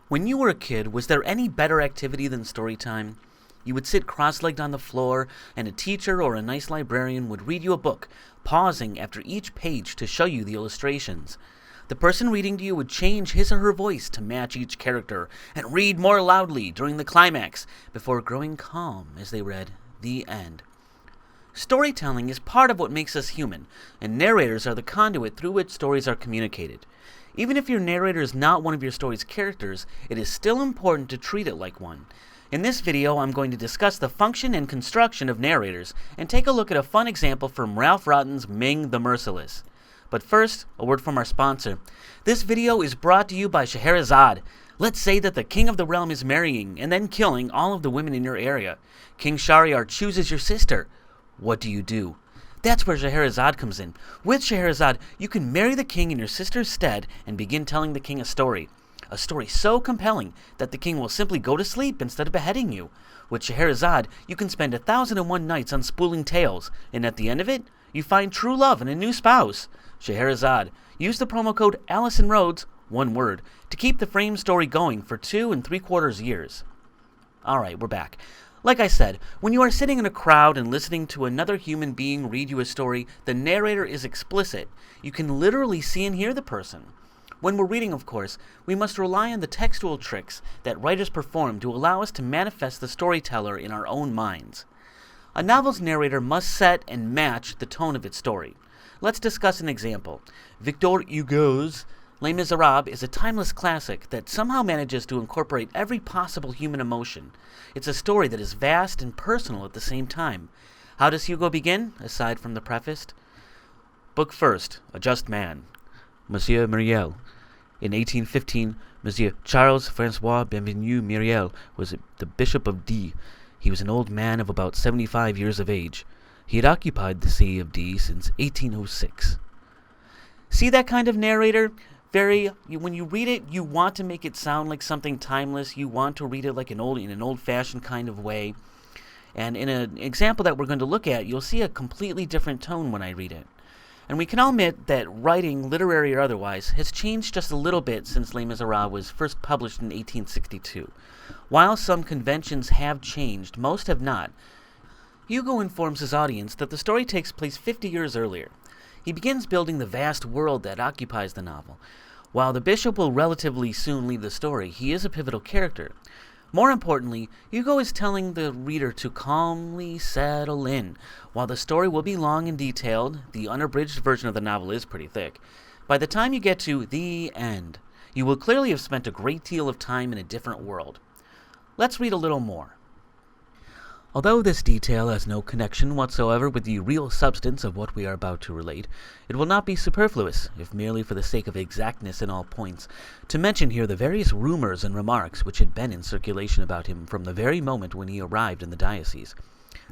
When you were a kid, was there any better activity than story time? You would sit cross-legged on the floor, and a teacher or a nice librarian would read you a book, pausing after each page to show you the illustrations. The person reading to you would change his or her voice to match each character, and read more loudly during the climax, before growing calm as they read the end. Storytelling is part of what makes us human, and narrators are the conduit through which stories are communicated. Even if your narrator is not one of your story's characters, it is still important to treat it like one. In this video, I'm going to discuss the function and construction of narrators, and take a look at a fun example from Ralph Rotten's Ming the Merciless. But first, a word from our sponsor. This video is brought to you by Scheherazade. Let's say that the king of the realm is marrying and then killing all of the women in your area. King Shahryar chooses your sister. What do? That's where Scheherazade comes in. With Scheherazade, you can marry the king in your sister's stead and begin telling the king a story. A story so compelling that the king will simply go to sleep instead of beheading you. With Scheherazade, you can spend 1,001 nights unspooling tales, and at the end of it, you find true love and a new spouse. Scheherazade. Use the promo code AllisonRhodes, one word, to keep the frame story going for 2 3/4 years. Alright, we're back. Like I said, when you are sitting in a crowd and listening to another human being read you a story, the narrator is explicit. You can literally see and hear the person. When we're reading, of course, we must rely on the textual tricks that writers perform to allow us to manifest the storyteller in our own minds. A novel's narrator must set and match the tone of its story. Let's discuss an example. Victor Hugo's Les Miserables is a timeless classic that somehow manages to incorporate every possible human emotion. It's a story that is vast and personal at the same time. How does Hugo begin, aside from the preface? Book first, A Just Man. Monsieur Myriel. In 1815, Monsieur Charles Francois Bienvenu Myriel was the Bishop of D. He was an old man of about 75 years of age. He had occupied the see of D since 1806. See that kind of narrator? When you read it, you want to make it sound like something timeless. You want to read it like in an old-fashioned kind of way. And in an example that we're going to look at, you'll see a completely different tone when I read it. And we can all admit that writing, literary or otherwise, has changed just a little bit since Les Miserables was first published in 1862. While some conventions have changed, most have not. Hugo informs his audience that the story takes place 50 years earlier. He begins building the vast world that occupies the novel. While the bishop will relatively soon leave the story, he is a pivotal character. More importantly, Hugo is telling the reader to calmly settle in. While the story will be long and detailed, the unabridged version of the novel is pretty thick. By the time you get to the end, you will clearly have spent a great deal of time in a different world. Let's read a little more. Although this detail has no connection whatsoever with the real substance of what we are about to relate, it will not be superfluous, if merely for the sake of exactness in all points, to mention here the various rumors and remarks which had been in circulation about him from the very moment when he arrived in the diocese.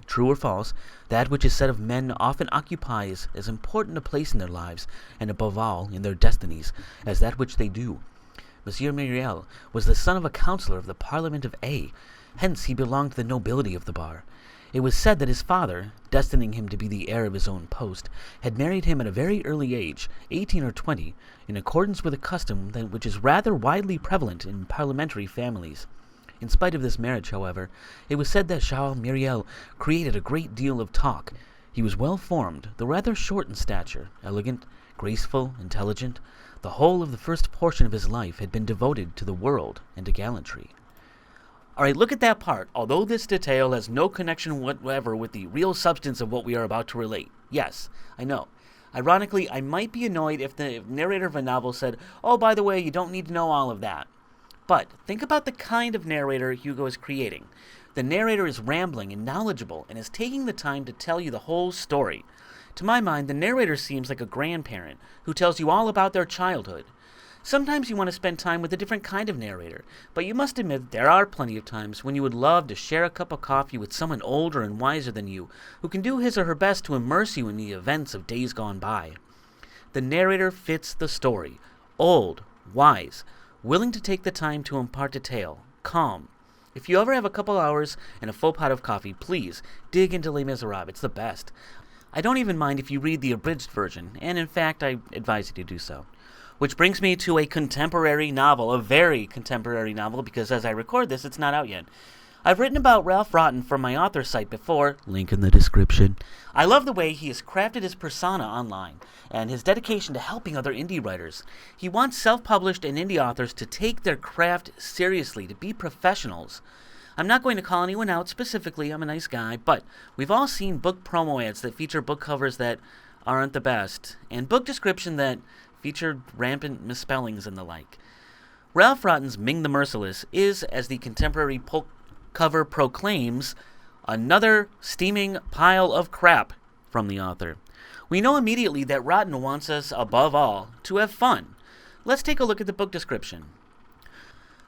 True or false, that which is said of men often occupies as important a place in their lives, and above all in their destinies, as that which they do. Monsieur Myriel was the son of a councillor of the Parliament of A. Hence he belonged to the nobility of the bar. It was said that his father, destining him to be the heir of his own post, had married him at a very early age, 18 or 20, in accordance with a custom which is rather widely prevalent in parliamentary families. In spite of this marriage, however, it was said that Charles Myriel created a great deal of talk. He was well formed, though rather short in stature, elegant, graceful, intelligent. The whole of the first portion of his life had been devoted to the world and to gallantry. Alright, look at that part. Although this detail has no connection whatsoever with the real substance of what we are about to relate. Yes, I know. Ironically, I might be annoyed if the narrator of a novel said, oh, by the way, you don't need to know all of that. But think about the kind of narrator Hugo is creating. The narrator is rambling and knowledgeable and is taking the time to tell you the whole story. To my mind, the narrator seems like a grandparent who tells you all about their childhood. Sometimes you want to spend time with a different kind of narrator, but you must admit there are plenty of times when you would love to share a cup of coffee with someone older and wiser than you, who can do his or her best to immerse you in the events of days gone by. The narrator fits the story. Old, wise, willing to take the time to impart a tale, calm. If you ever have a couple hours and a full pot of coffee, please dig into Les Miserables. It's the best. I don't even mind if you read the abridged version, and in fact I advise you to do so. Which brings me to a contemporary novel, a very contemporary novel, because as I record this, it's not out yet. I've written about Ralph Rotten for my author site before, link in the description. I love the way he has crafted his persona online, and his dedication to helping other indie writers. He wants self-published and indie authors to take their craft seriously, to be professionals. I'm not going to call anyone out specifically, I'm a nice guy, but we've all seen book promo ads that feature book covers that aren't the best, and book description that feature rampant misspellings and the like. Ralph Rotten's MING the Merciless is, as the contemporary cover proclaims, another steaming pile of crap from the author. We know immediately that Rotten wants us, above all, to have fun. Let's take a look at the book description.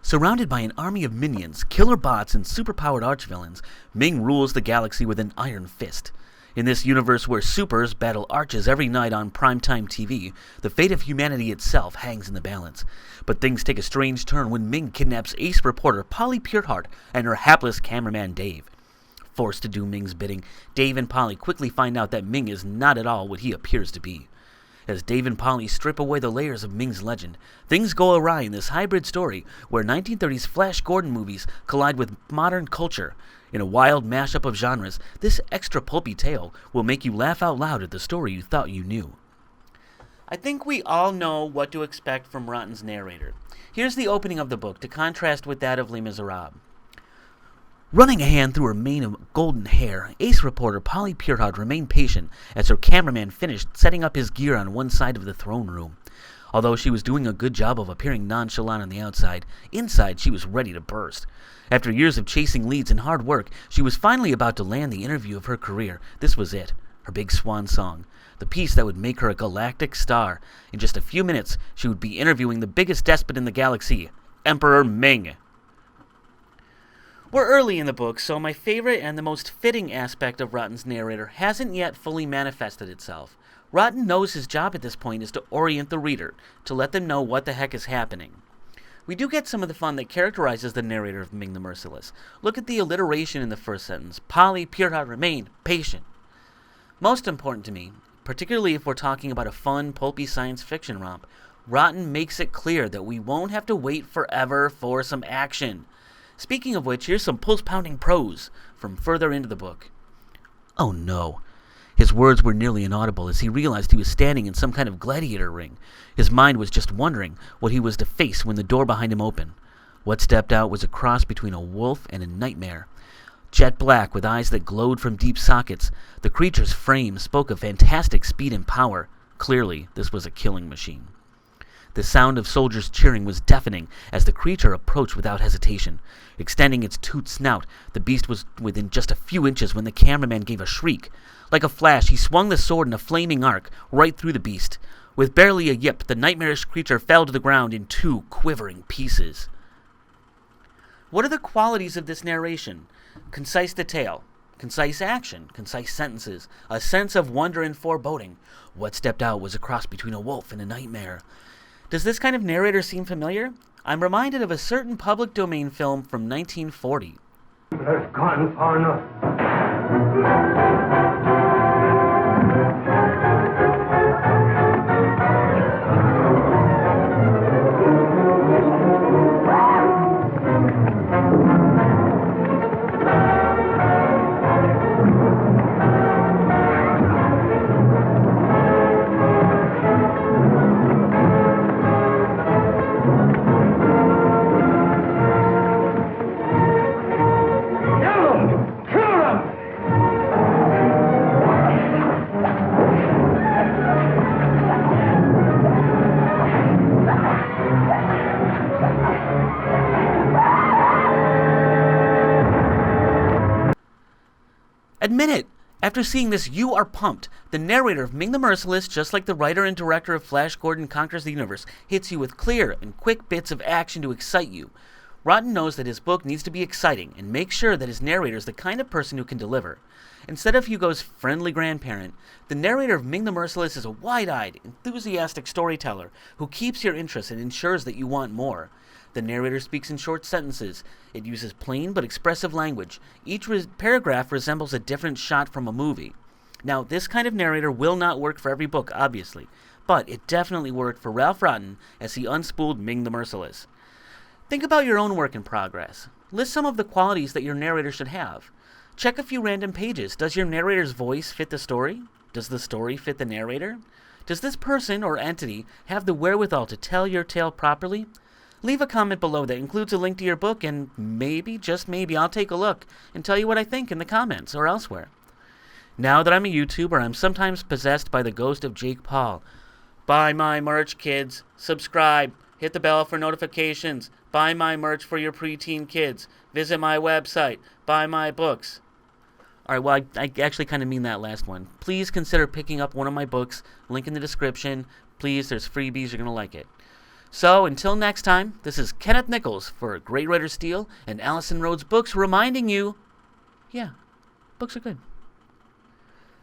Surrounded by an army of minions, killer bots, and superpowered archvillains, Ming rules the galaxy with an iron fist. In this universe where supers battle arches every night on primetime TV, the fate of humanity itself hangs in the balance. But things take a strange turn when Ming kidnaps ace reporter Polly Pureheart and her hapless cameraman Dave. Forced to do Ming's bidding, Dave and Polly quickly find out that Ming is not at all what he appears to be. As Dave and Polly strip away the layers of Ming's legend, things go awry in this hybrid story where 1930s Flash Gordon movies collide with modern culture. In a wild mashup of genres, this extra pulpy tale will make you laugh out loud at the story you thought you knew. I think we all know what to expect from Rotten's narrator. Here's the opening of the book to contrast with that of Les Miserables. Running a hand through her mane of golden hair, ace reporter Polly Pureheart remained patient as her cameraman finished setting up his gear on one side of the throne room. Although she was doing a good job of appearing nonchalant on the outside, inside she was ready to burst. After years of chasing leads and hard work, she was finally about to land the interview of her career. This was it, her big swan song, the piece that would make her a galactic star. In just a few minutes, she would be interviewing the biggest despot in the galaxy, Emperor Ming. We're early in the book, so my favorite and the most fitting aspect of Rotten's narrator hasn't yet fully manifested itself. Rotten knows his job at this point is to orient the reader, to let them know what the heck is happening. We do get some of the fun that characterizes the narrator of Ming the Merciless. Look at the alliteration in the first sentence. Polly Pureheart remained patient. Most important to me, particularly if we're talking about a fun, pulpy science fiction romp, Rotten makes it clear that we won't have to wait forever for some action. Speaking of which, here's some pulse-pounding prose from further into the book. Oh no. His words were nearly inaudible as he realized he was standing in some kind of gladiator ring. His mind was just wondering what he was to face when the door behind him opened. What stepped out was a cross between a wolf and a nightmare. Jet black with eyes that glowed from deep sockets, the creature's frame spoke of fantastic speed and power. Clearly, this was a killing machine. The sound of soldiers cheering was deafening as the creature approached without hesitation. Extending its toothed snout, the beast was within just a few inches when the cameraman gave a shriek. Like a flash, he swung the sword in a flaming arc right through the beast. With barely a yip, the nightmarish creature fell to the ground in 2 quivering pieces. What are the qualities of this narration? Concise detail, concise action, concise sentences, a sense of wonder and foreboding. What stepped out was a cross between a wolf and a nightmare. Does this kind of narrator seem familiar? I'm reminded of a certain public domain film from 1940. Has gone far enough. Admit it! After seeing this, you are pumped. The narrator of Ming the Merciless, just like the writer and director of Flash Gordon Conquers the Universe, hits you with clear and quick bits of action to excite you. Rotten knows that his book needs to be exciting and makes sure that his narrator is the kind of person who can deliver. Instead of Hugo's friendly grandparent, the narrator of Ming the Merciless is a wide-eyed, enthusiastic storyteller who keeps your interest and ensures that you want more. The narrator speaks in short sentences. It uses plain but expressive language. Each paragraph resembles a different shot from a movie. Now, this kind of narrator will not work for every book, obviously, but it definitely worked for Ralph Rotten as he unspooled Ming the Merciless. Think about your own work in progress. List some of the qualities that your narrator should have. Check a few random pages. Does your narrator's voice fit the story? Does the story fit the narrator? Does this person or entity have the wherewithal to tell your tale properly? Leave a comment below that includes a link to your book, and maybe, just maybe, I'll take a look and tell you what I think in the comments or elsewhere. Now that I'm a YouTuber, I'm sometimes possessed by the ghost of Jake Paul. Buy my merch, kids. Subscribe. Hit the bell for notifications. Buy my merch for your preteen kids. Visit my website. Buy my books. Alright, well, I actually kind of mean that last one. Please consider picking up one of my books. Link in the description. Please, there's freebies. You're going to like it. So, until next time, this is Kenneth Nichols for Great Writer Steel and Allison Rhodes Books reminding you, yeah, books are good.